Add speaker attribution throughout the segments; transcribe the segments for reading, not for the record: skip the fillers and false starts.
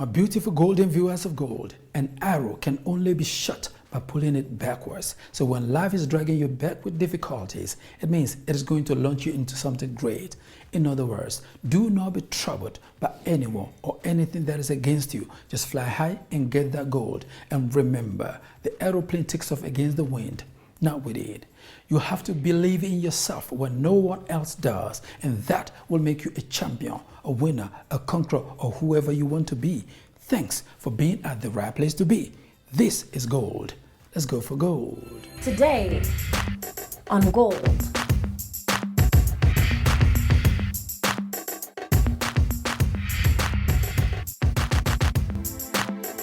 Speaker 1: My beautiful golden viewers of gold, an arrow can only be shot by pulling it backwards. So when life is dragging you back with difficulties, it means it is going to launch you into something great. In other words, do not be troubled by anyone or anything that is against you. Just fly high and get that gold. And remember, the aeroplane takes off against the wind, not with it. You have to believe in yourself when no one else does, and that will make you a champion, a winner, a conqueror, or whoever you want to be. Thanks for being at the right place to be. This is gold. Let's go for gold.
Speaker 2: Today on Gold.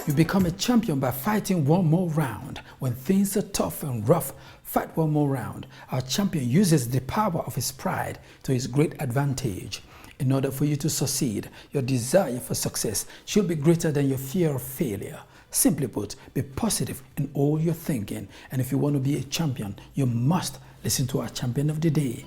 Speaker 1: You become a champion by fighting one more round. When things are tough and rough, fight one more round. Our champion uses the power of his pride to his great advantage. In order for you to succeed, your desire for success should be greater than your fear of failure. Simply put, be positive in all your thinking. And if you want to be a champion, you must listen to our champion of the day.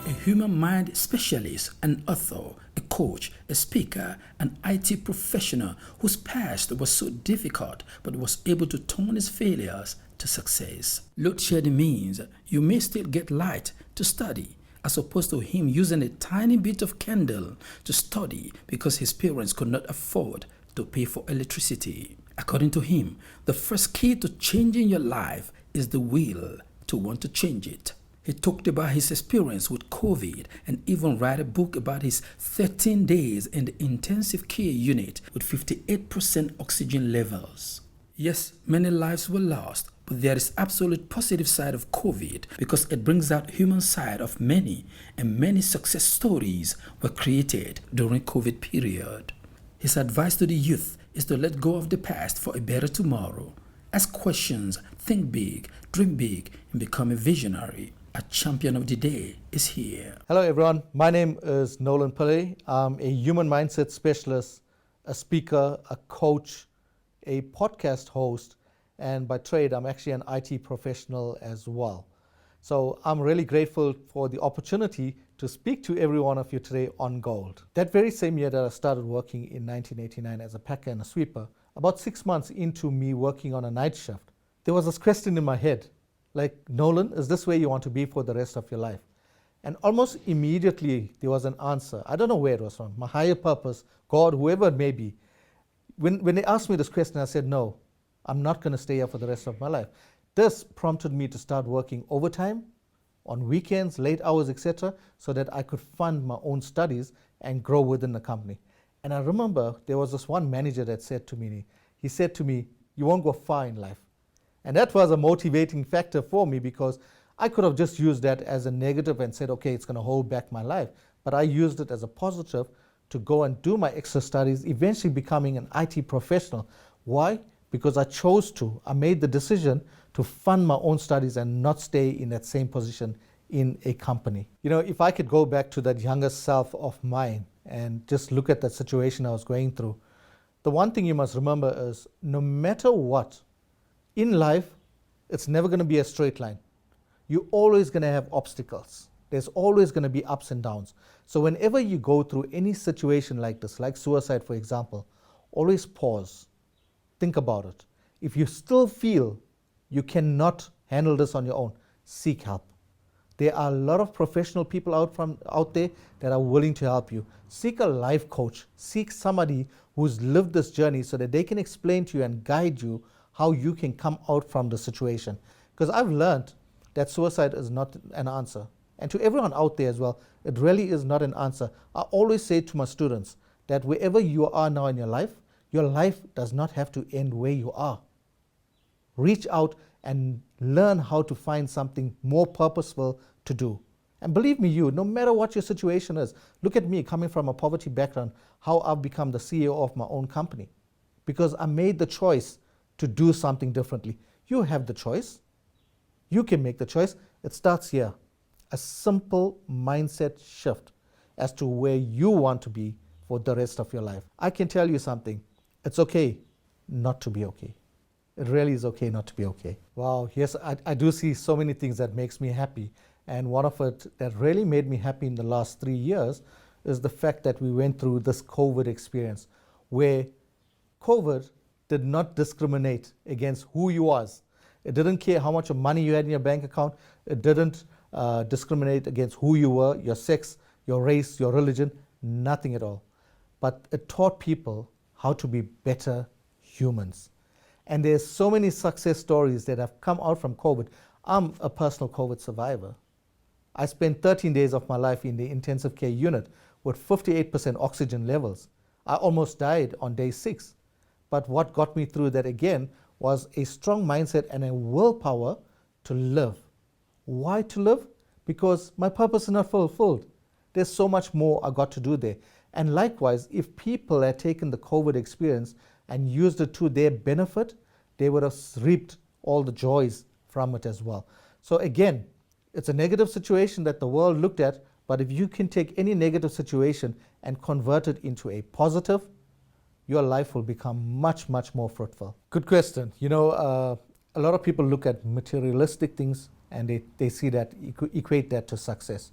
Speaker 1: A human mind specialist, an author, a coach, a speaker, an IT professional whose past was so difficult but was able to turn his failures to success. Load shedding means you may still get light to study, as opposed to him using a tiny bit of candle to study because his parents could not afford to pay for electricity. According to him, the first key to changing your life is the will to want to change it. He talked about his experience with COVID and even wrote a book about his 13 days in the intensive care unit with 58% oxygen levels. Yes, many lives were lost, but there is absolute positive side of COVID because it brings out human side of many, and many success stories were created during COVID period. His advice to the youth is to let go of the past for a better tomorrow. Ask questions, think big, dream big, and become a visionary. A champion of the day is here.
Speaker 3: Hello everyone, my name is Nolan Pillay. I'm a human mindset specialist, a speaker, a coach, a podcast host, and by trade I'm actually an IT professional as well. So I'm really grateful for the opportunity to speak to every one of you today on Gold. That very same year that I started working in 1989 as a packer and a sweeper, about 6 months into me working on a night shift, there was this question in my head, like, Nolan, is this where you want to be for the rest of your life? And almost immediately there was an answer. I don't know where it was from, my higher purpose, God, whoever it may be. When they asked me this question, I said, no, I'm not going to stay here for the rest of my life. This prompted me to start working overtime, on weekends, late hours, etc., so that I could fund my own studies and grow within the company. And I remember there was this one manager that said to me, he said to me, you won't go far in life. And that was a motivating factor for me because I could have just used that as a negative and said, okay, it's going to hold back my life. But I used it as a positive to go and do my extra studies, eventually becoming an IT professional. Why? Because I chose to. I made the decision to fund my own studies and not stay in that same position in a company. You know, if I could go back to that younger self of mine and just look at that situation I was going through, the one thing you must remember is no matter what, in life, it's never going to be a straight line. You're always going to have obstacles. There's always going to be ups and downs. So whenever you go through any situation like this, like suicide, for example, always pause. Think about it. If you still feel you cannot handle this on your own, seek help. There are a lot of professional people out there that are willing to help you. Seek a life coach. Seek somebody who's lived this journey so that they can explain to you and guide you how you can come out from the situation. Because I've learned that suicide is not an answer. And to everyone out there as well, it really is not an answer. I always say to my students that wherever you are now in your life does not have to end where you are. Reach out and learn how to find something more purposeful to do. And believe me, no matter what your situation is, look at me coming from a poverty background, how I've become the CEO of my own company. Because I made the choice to do something differently. You have the choice. You can make the choice. It starts here. A simple mindset shift as to where you want to be for the rest of your life. I can tell you something. It's okay not to be okay. It really is okay not to be okay. Wow, yes, I do see so many things that makes me happy. And one of it that really made me happy in the last 3 years is the fact that we went through this COVID experience. where COVID did not discriminate against who you was. It didn't care how much of money you had in your bank account. It didn't discriminate against who you were, your sex, your race, your religion, nothing at all. But it taught people how to be better humans. And there's so many success stories that have come out from COVID. I'm a personal COVID survivor. I spent 13 days of my life in the intensive care unit with 58% oxygen levels. I almost died on day 6. But what got me through that again was a strong mindset and a willpower to live. Why to live? Because my purpose is not fulfilled. There's so much more I got to do there. And likewise, if people had taken the COVID experience and used it to their benefit, they would have reaped all the joys from it as well. So again, it's a negative situation that the world looked at, but if you can take any negative situation and convert it into a positive, your life will become much, much more fruitful. Good question. You know, a lot of people look at materialistic things and they see that, equate that to success.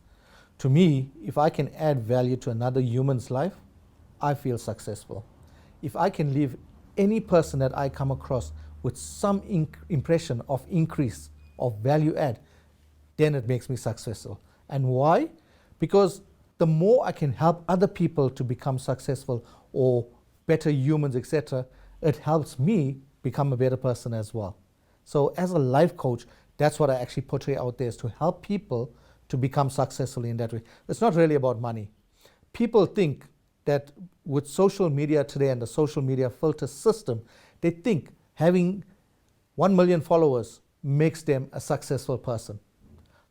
Speaker 3: To me, if I can add value to another human's life, I feel successful. If I can leave any person that I come across with some impression of increase, of value add, then it makes me successful. And why? Because the more I can help other people to become successful or better humans, etc., it helps me become a better person as well. So as a life coach, that's what I actually portray out there, is to help people to become successful in that way. It's not really about money. People think that with social media today and the social media filter system, they think having 1 million followers makes them a successful person.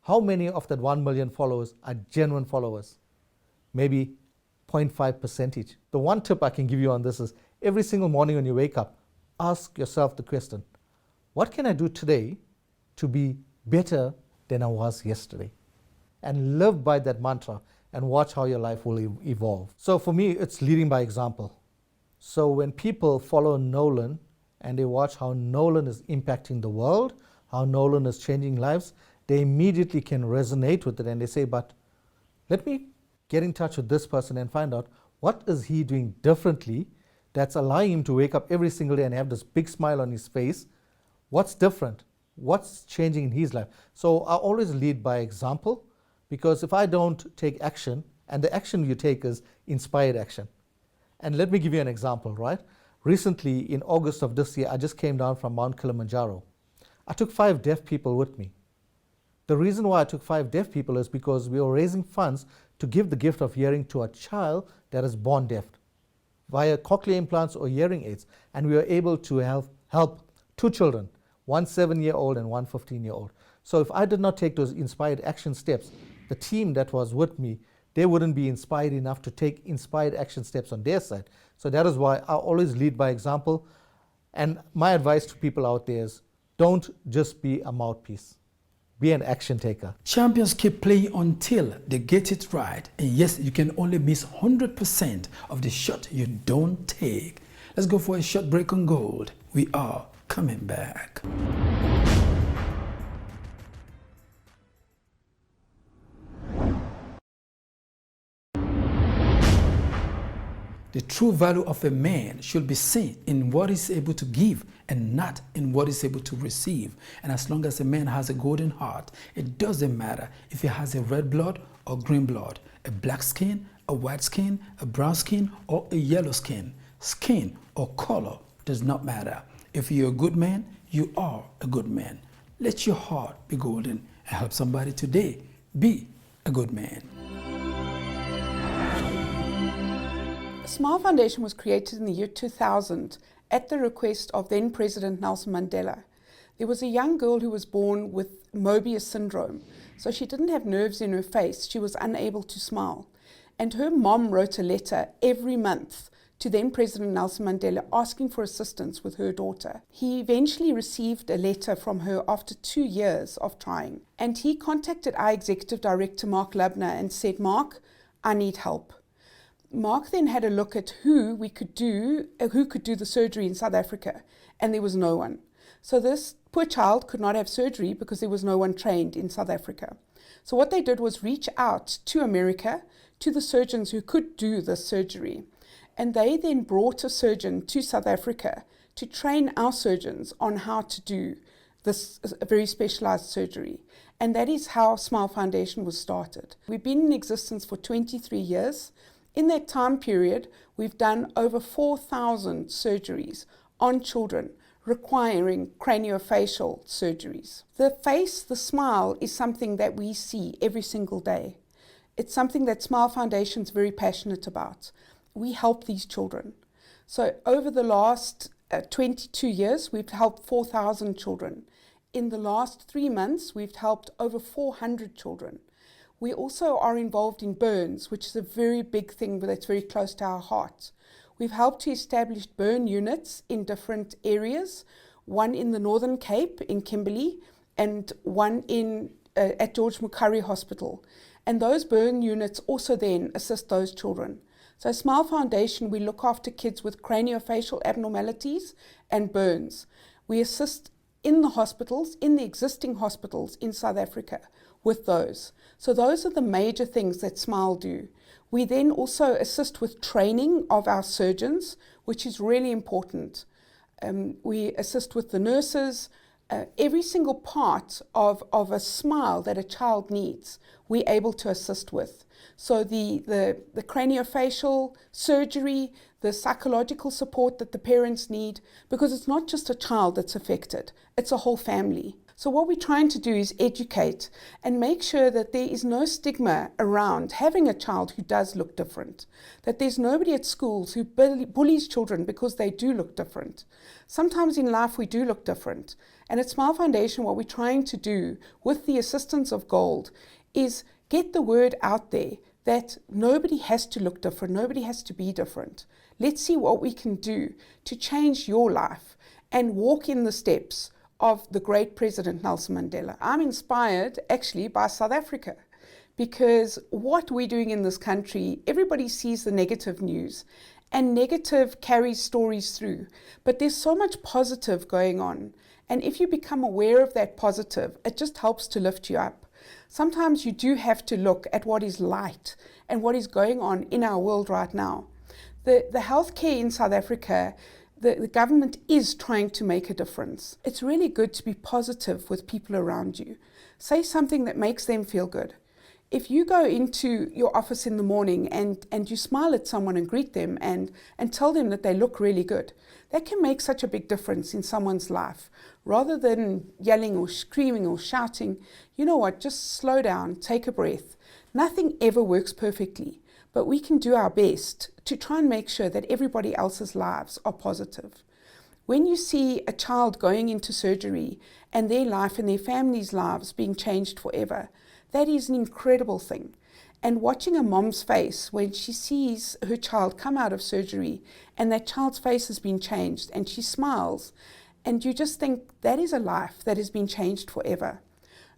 Speaker 3: How many of that 1 million followers are genuine followers? Maybe 0.5%. The one tip I can give you on this is every single morning when you wake up, ask yourself the question, what can I do today to be better than I was yesterday? And live by that mantra and watch how your life will evolve. So for me, it's leading by example. So when people follow Nolan and they watch how Nolan is impacting the world, how Nolan is changing lives, they immediately can resonate with it and they say, but let me get in touch with this person and find out what is he doing differently that's allowing him to wake up every single day and have this big smile on his face. What's different? What's changing in his life? So I always lead by example, because if I don't take action, and the action you take is inspired action. And let me give you an example, right? Recently, in August of this year, I just came down from Mount Kilimanjaro. I took 5 deaf people with me. The reason why I took 5 deaf people is because we were raising funds to give the gift of hearing to a child that is born deaf via cochlear implants or hearing aids. And we were able to help 2 children, one 7-year-old and one 15-year-old. So if I did not take those inspired action steps, the team that was with me, they wouldn't be inspired enough to take inspired action steps on their side. So that is why I always lead by example. And my advice to people out there is, don't just be a mouthpiece. Be an action taker.
Speaker 1: Champions keep playing until they get it right. And yes, you can only miss 100% of the shot you don't take. Let's go for a short break on Gold. We are coming back. The true value of a man should be seen in what he's able to give and not in what he's able to receive. And as long as a man has a golden heart, it doesn't matter if he has a red blood or green blood, a black skin, a white skin, a brown skin, or a yellow skin. Skin or color does not matter. If you're a good man, you are a good man. Let your heart be golden and help somebody today be a good man.
Speaker 4: Smile Foundation was created in the year 2000 at the request of then President Nelson Mandela. There was a young girl who was born with Mobius syndrome, so she didn't have nerves in her face. She was unable to smile. And her mom wrote a letter every month to then President Nelson Mandela asking for assistance with her daughter. He eventually received a letter from her after 2 years of trying. And he contacted our executive director, Mark Lubner, and said, Mark, I need help. Mark then had a look at who could do the surgery in South Africa, and there was no one. So this poor child could not have surgery because there was no one trained in South Africa. So what they did was reach out to America, to the surgeons who could do this surgery. And they then brought a surgeon to South Africa to train our surgeons on how to do this very specialized surgery. And that is how Smile Foundation was started. We've been in existence for 23 years. In that time period, we've done over 4,000 surgeries on children requiring craniofacial surgeries. The face, the smile, is something that we see every single day. It's something that Smile Foundation is very passionate about. We help these children. So over the last 22 years, we've helped 4,000 children. In the last 3 months, we've helped over 400 children. We also are involved in burns, which is a very big thing that's very close to our heart. We've helped to establish burn units in different areas, one in the Northern Cape in Kimberley and one at George Mucurry Hospital. And those burn units also then assist those children. So Smile Foundation, we look after kids with craniofacial abnormalities and burns. We assist in the hospitals, in the existing hospitals in South Africa with those. So those are the major things that Smile do. We then also assist with training of our surgeons, which is really important. We assist with the nurses. Every single part of a smile that a child needs, we're able to assist with. So the craniofacial surgery, the psychological support that the parents need, because it's not just a child that's affected, it's a whole family. So what we're trying to do is educate and make sure that there is no stigma around having a child who does look different, that there's nobody at schools who bullies children because they do look different. Sometimes in life we do look different. And at Smile Foundation, what we're trying to do with the assistance of Gold is get the word out there that nobody has to look different, nobody has to be different. Let's see what we can do to change your life and walk in the steps of the great President Nelson Mandela. I'm inspired actually by South Africa, because what we're doing in this country, everybody sees the negative news and negative carries stories through, but there's so much positive going on. And if you become aware of that positive, it just helps to lift you up. Sometimes you do have to look at what is light and what is going on in our world right now. The healthcare in South Africa, the government is trying to make a difference. It's really good to be positive with people around you. Say something that makes them feel good. If you go into your office in the morning and you smile at someone and greet them and tell them that they look really good, that can make such a big difference in someone's life. Rather than yelling or screaming or shouting, you know what, just slow down, take a breath. Nothing ever works perfectly, but we can do our best to try and make sure that everybody else's lives are positive. When you see a child going into surgery and their life and their family's lives being changed forever, that is an incredible thing. And watching a mom's face when she sees her child come out of surgery and that child's face has been changed and she smiles, and you just think that is a life that has been changed forever.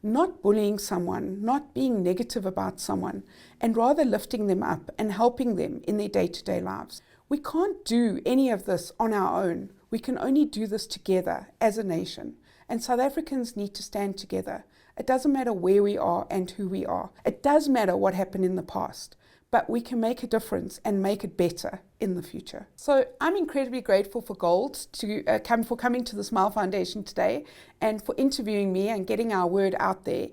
Speaker 4: Not bullying someone, not being negative about someone, and rather lifting them up and helping them in their day-to-day lives. We can't do any of this on our own. We can only do this together as a nation. And South Africans need to stand together. It doesn't matter where we are and who we are. It does matter what happened in the past, but we can make a difference and make it better in the future. So I'm incredibly grateful for Gold for coming to the Smile Foundation today and for interviewing me and getting our word out there.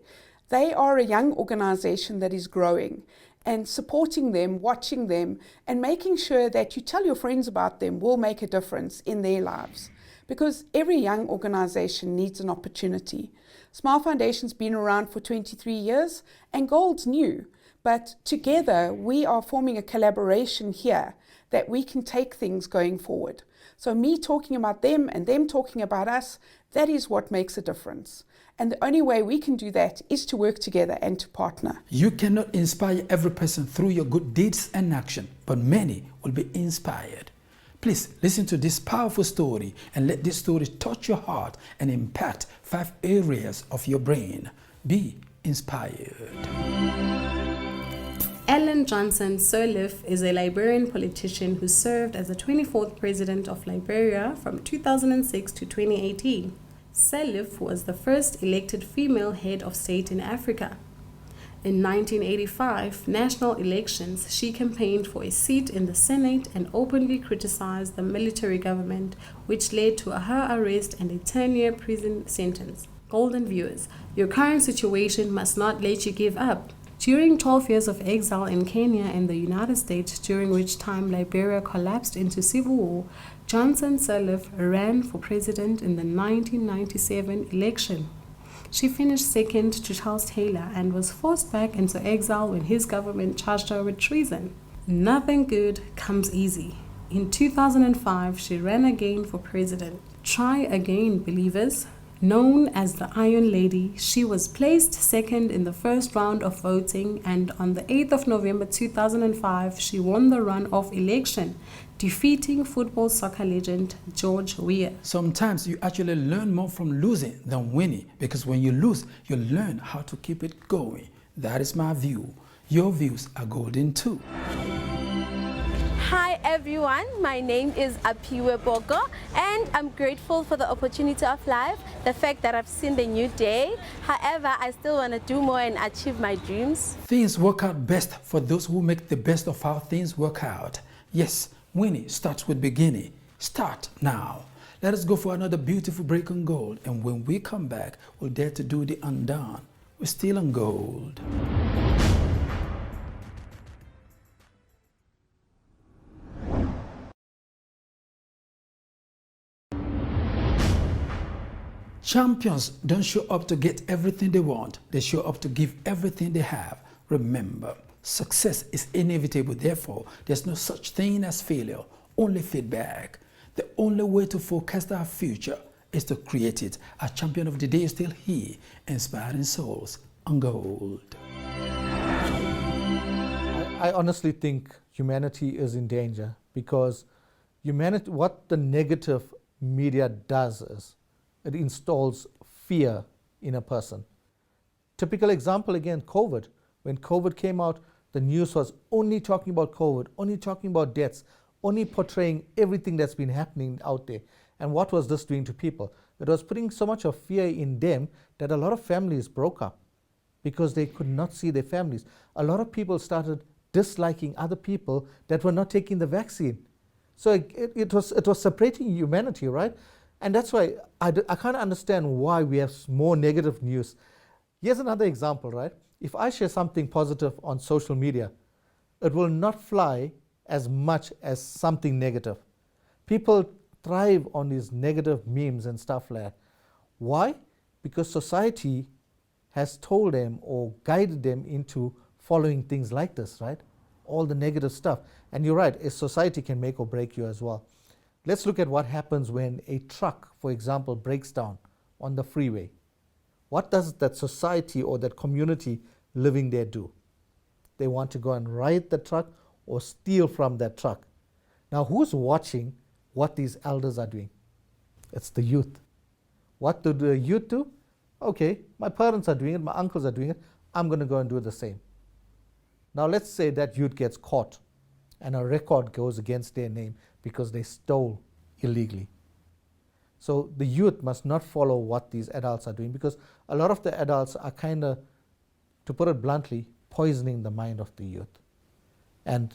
Speaker 4: They are a young organization that is growing, and supporting them, watching them, and making sure that you tell your friends about them will make a difference in their lives. Because every young organization needs an opportunity. Smile Foundation's been around for 23 years and Gold's new, but together we are forming a collaboration here that we can take things going forward. So me talking about them and them talking about us, that is what makes a difference. And the only way we can do that is to work together and to partner.
Speaker 1: You cannot inspire every person through your good deeds and action, but many will be inspired. Please listen to this powerful story and let this story touch your heart and impact 5 areas of your brain. Be inspired.
Speaker 5: Ellen Johnson Sirleaf is a Liberian politician who served as the 24th President of Liberia from 2006 to 2018. Sirleaf was the first elected female head of state in Africa. In 1985 national elections, she campaigned for a seat in the Senate and openly criticized the military government, which led to her arrest and a 10-year prison sentence. Golden viewers, your current situation must not let you give up. During 12 years of exile in Kenya and the United States, during which time Liberia collapsed into civil war, Johnson Sirleaf ran for president in the 1997 election. She finished second to Charles Taylor and was forced back into exile when his government charged her with treason. Nothing good comes easy. In 2005, she ran again for president. Try again, believers. Known as the Iron Lady, she was placed second in the first round of voting, and on the 8th of November 2005, she won the runoff election, defeating football soccer legend George Weah.
Speaker 1: Sometimes you actually learn more from losing than winning, because when you lose, you learn how to keep it going. That is my view. Your views are golden too.
Speaker 6: Hi everyone, my name is Apiwe Boko and I'm grateful for the opportunity of life, the fact that I've seen the new day. However, I still want to do more and achieve my dreams.
Speaker 1: Things work out best for those who make the best of how things work out. Yes, winning starts with beginning. Start now. Let us go for another beautiful break on gold, and when we come back, we'll dare to do the undone. We're still on gold. Champions don't show up to get everything they want. They show up to give everything they have. Remember, success is inevitable. Therefore, there's no such thing as failure, only feedback. The only way to forecast our future is to create it. Our champion of the day is still here, inspiring souls on gold.
Speaker 3: I honestly think humanity is in danger, because humanity, what the negative media does is it installs fear in a person. Typical example again, COVID. When COVID came out, the news was only talking about COVID, only talking about deaths, only portraying everything that's been happening out there. And what was this doing to people? It was putting so much of fear in them that a lot of families broke up because they could not see their families. A lot of people started disliking other people that were not taking the vaccine. So it was separating humanity, right? And that's why I can't understand why we have more negative news. Here's another example, right? If I share something positive on social media, it will not fly as much as something negative. People thrive on these negative memes and stuff like that. Why? Because society has told them or guided them into following things like this, right? All the negative stuff. And you're right, a society can make or break you as well. Let's look at what happens when a truck, for example, breaks down on the freeway. What does that society or that community living there do? They want to go and riot the truck or steal from that truck. Now, who's watching what these elders are doing? It's the youth. What do the youth do? Okay, my parents are doing it, my uncles are doing it, I'm going to go and do the same. Now, let's say that youth gets caught and a record goes against their name because they stole illegally. So the youth must not follow what these adults are doing, because a lot of the adults are kind of, to put it bluntly, poisoning the mind of the youth. And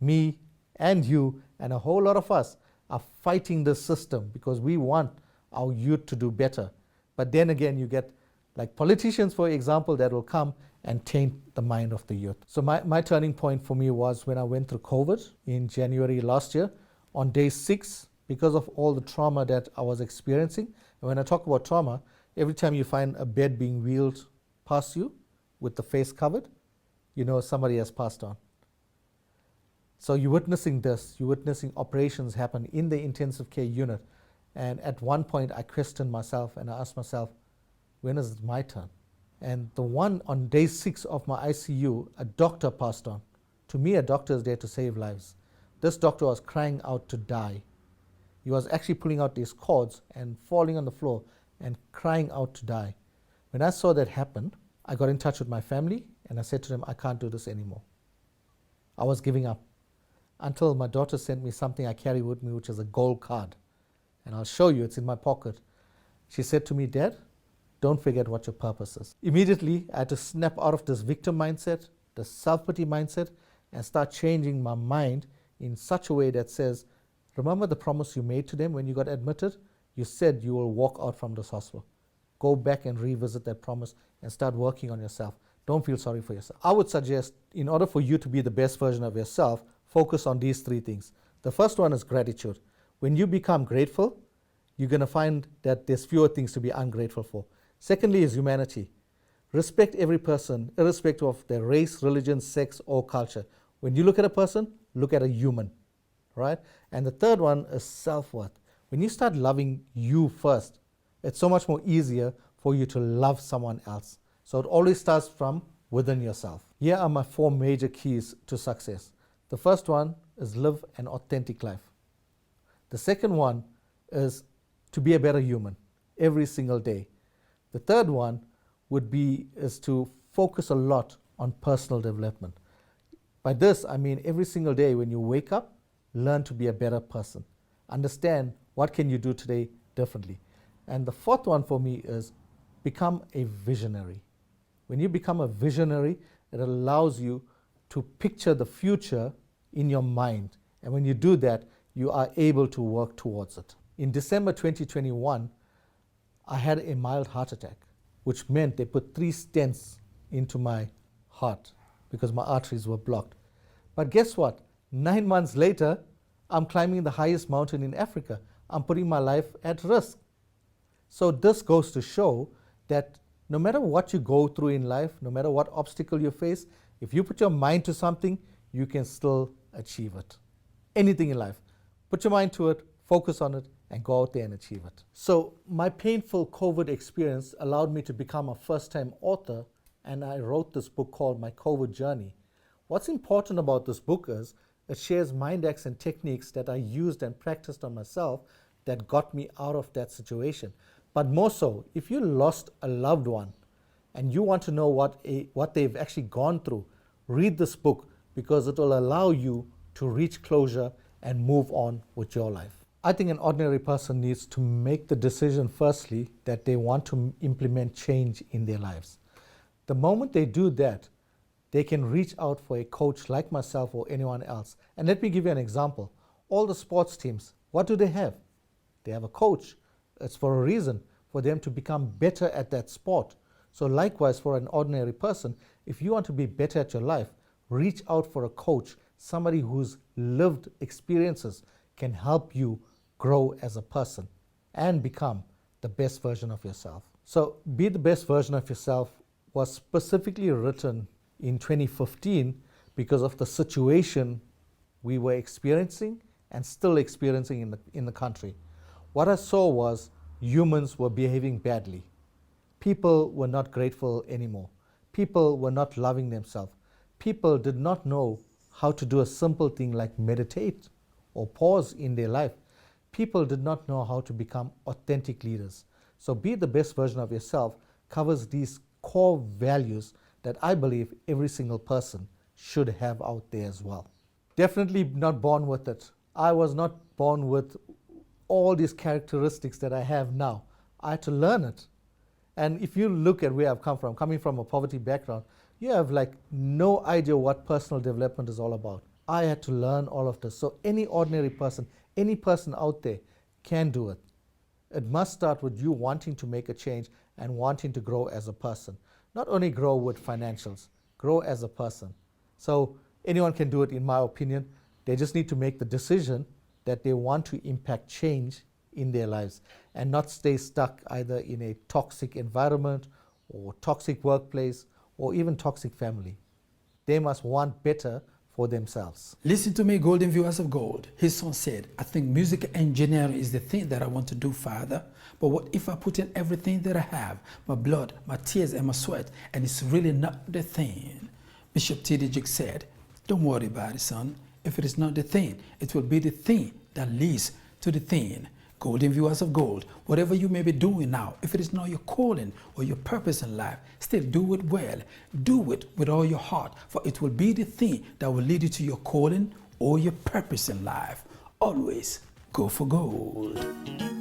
Speaker 3: me and you and a whole lot of us are fighting the system because we want our youth to do better. But then again, you get like politicians, for example, that will come and taint the mind of the youth. So my turning point for me was when I went through COVID in January last year. On day 6, because of all the trauma that I was experiencing, and when I talk about trauma, every time you find a bed being wheeled past you with the face covered, you know somebody has passed on. So you're witnessing this, you're witnessing operations happen in the intensive care unit. And at one point I questioned myself and I asked myself, when is it my turn? And the one on day 6 of my ICU, a doctor passed on. To me, a doctor is there to save lives. This doctor was crying out to die. He was actually pulling out these cords and falling on the floor and crying out to die. When I saw that happen, I got in touch with my family and I said to them, I can't do this anymore. I was giving up until my daughter sent me something I carry with me, which is a gold card. And I'll show you, it's in my pocket. She said to me, Dad, don't forget what your purpose is. Immediately, I had to snap out of this victim mindset, the self-pity mindset, and start changing my mind in such a way that says, remember the promise you made to them when you got admitted? You said you will walk out from this hospital. Go back and revisit that promise and start working on yourself. Don't feel sorry for yourself. I would suggest, in order for you to be the best version of yourself, focus on these 3 things. The first one is gratitude. When you become grateful, you're going to find that there's fewer things to be ungrateful for. Secondly is humanity. Respect every person, irrespective of their race, religion, sex, or culture. When you look at a person, look at a human, right? And the third one is self-worth. When you start loving you first, it's so much more easier for you to love someone else. So it always starts from within yourself. Here are my 4 major keys to success. The first one is live an authentic life. The second one is to be a better human every single day. The third one is to focus a lot on personal development. By this, I mean every single day when you wake up, learn to be a better person. Understand what can you do today differently. And the fourth one for me is become a visionary. When you become a visionary, it allows you to picture the future in your mind. And when you do that, you are able to work towards it. In December 2021, I had a mild heart attack, which meant they put 3 stents into my heart because my arteries were blocked. But guess what? 9 months later, I'm climbing the highest mountain in Africa. I'm putting my life at risk. So this goes to show that no matter what you go through in life, no matter what obstacle you face, if you put your mind to something, you can still achieve it. Anything in life. Put your mind to it, focus on it, and go out there and achieve it. So my painful COVID experience allowed me to become a first-time author, and I wrote this book called My COVID Journey. What's important about this book is it shares mind hacks and techniques that I used and practiced on myself that got me out of that situation. But more so, if you lost a loved one and you want to know what they've actually gone through, read this book because it will allow you to reach closure and move on with your life. I think an ordinary person needs to make the decision firstly that they want to implement change in their lives. The moment they do that, they can reach out for a coach like myself or anyone else. And let me give you an example. All the sports teams, what do they have? They have a coach. It's for a reason, for them to become better at that sport. So likewise, for an ordinary person, if you want to be better at your life, reach out for a coach, somebody whose lived experiences can help you grow as a person and become the best version of yourself. So Be the Best Version of Yourself was specifically written in 2015 because of the situation we were experiencing and still experiencing in the country. What I saw was humans were behaving badly. People were not grateful anymore. People were not loving themselves. People did not know how to do a simple thing like meditate or pause in their life. People did not know how to become authentic leaders. So Be the Best Version of Yourself covers these core values that I believe every single person should have out there as well. Definitely not born with it. I was not born with all these characteristics that I have now. I had to learn it. And if you look at where I've come from, coming from a poverty background, you have like no idea what personal development is all about. I had to learn all of this. So any ordinary person, any person out there can do it. It must start with you wanting to make a change and wanting to grow as a person. Not only grow with financials, grow as a person. So anyone can do it, in my opinion. They just need to make the decision that they want to impact change in their lives and not stay stuck either in a toxic environment or toxic workplace or even toxic family. They must want better for themselves.
Speaker 1: Listen to me, golden viewers of gold. His son said, I think music engineering is the thing that I want to do, Father. But what if I put in everything that I have, my blood, my tears, and my sweat, and it's really not the thing? Bishop T.D. Jakes said, don't worry about it, son. If it is not the thing, it will be the thing that leads to the thing. Golden viewers of gold, whatever you may be doing now, if it is not your calling or your purpose in life, still do it well. Do it with all your heart, for it will be the thing that will lead you to your calling or your purpose in life. Always go for gold.